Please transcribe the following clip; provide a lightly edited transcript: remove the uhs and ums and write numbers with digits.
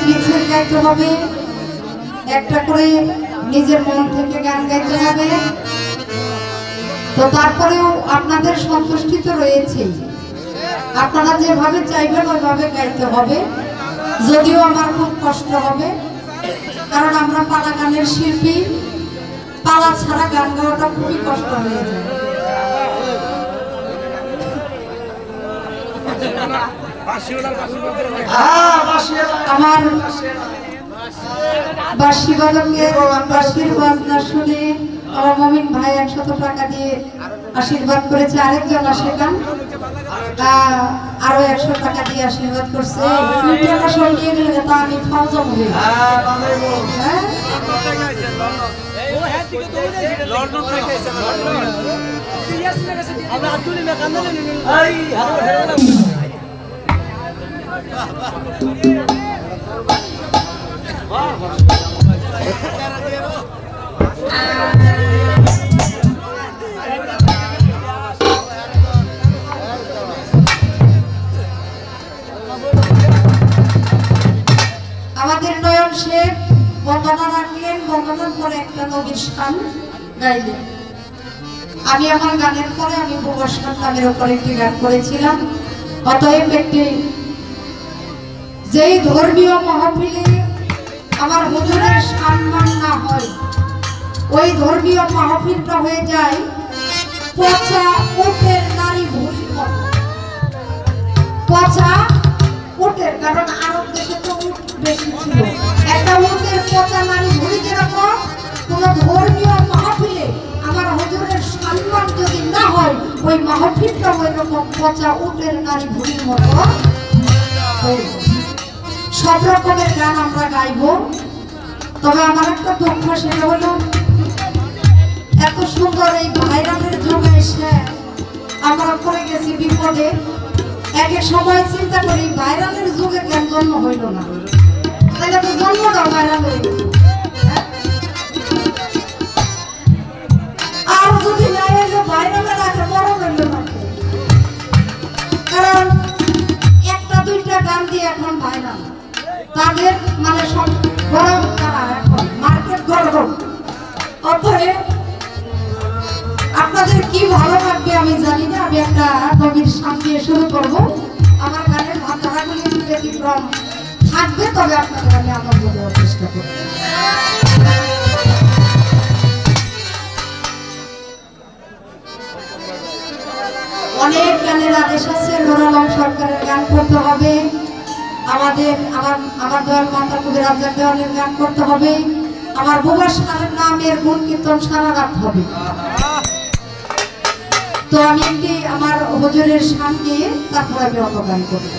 মিছিল গাইতে হবে, একটা করে নিজের মন থেকে গান গাইতে হবে। তো তারপরেও আপনাদের সন্তুষ্টি তো রয়েছে, আপনারা যেভাবে চাইবেন ওইভাবে গাইতে হবে। যদিও আমার খুব কষ্ট হবে, কারণ আমরা পালা গানের শিল্পী, পালা ছাড়া গান গাওয়াটা খুবই কষ্ট হয়ে যায়। আমার বাঁশি বাদকের বাঁশির বাজনা শুনে আমার মমিন ভাই 100 টাকা দিয়ে আশীর্বাদ করেছে। আরেকজন আসে গান আরো 100 টাকা দিয়ে আশীর্বাদ করছে। টাকা সরিয়ে গেলে তা আমি ফাউজা মুভি আমাদের নয়ন শেখ বন্দনা রাখলেন, বন্দনার পরে একটা নবীর শান গাইলেন। আমি আমার গানের পরে আমি প্রবাসন নামের উপর একটি গান করেছিলাম। অতএব একটি যেই ধর্মীয় মাহফিলে আমার হুজুরের সম্মান না হয়, ওই ধর্মীয় মাহফিলটা হয়ে যায় পচা উটের নারী ভুড়ির মতো। পচা উটের, কারণ আরব দেশে তো উট বেশি ছিল। একটা উটের পচা নারী ভুড়ি যেরকম, কোন ধর্মীয় মাহফিলে আমার হুজুরের সম্মান যদি না হয়, ওই মাহফিলটা ওই রকম পচা উটের নারী ভুড়ির মতো। সব রকমের গান আমরা গাইব, তবে আমার একটা দুঃখ, সেটা হলো এত সুন্দর এই ভাইরালের যুগে এসে আমরা পড়ে গেছি বিপদে। এক এক সময় চিন্তা করি ভাইরালের যুগে কেন জন্ম হইল না, তাহলে তো জন্মটাও ভাইরাল হয়ে গেল। আর যদি না হইলে ভাইরালের আগে বড় হইল না, কারণ একটা দুইটা গান দিয়ে এখন ভাইরাল, তাদের মানে সব গরম, তারা এখন মার্কেট গরম। অতএব আপনাদের কি ভালো লাগবে আমি জানি না। আমি একটা নবীর শান দিয়ে শুরু করব। আমার গানের ধারাগুলি একটু ব্যতিক্রম থাকবে, তবে আপনাদের আমি আনন্দ দেওয়ার চেষ্টা করব। অনেক গানের আদেশ আছে, নুর আলম সরকারের গান করতে হবে, আমার দয়াল মাতা কবি রাজ্জাক দেওয়ানের গান করতে হবে, আমার বুবা শাহের নামের গুণ কীর্তন সারা রাত হবে। তো আমি একটি আমার হুজুরের শান দিয়ে তারপর আমি অত গান করবো।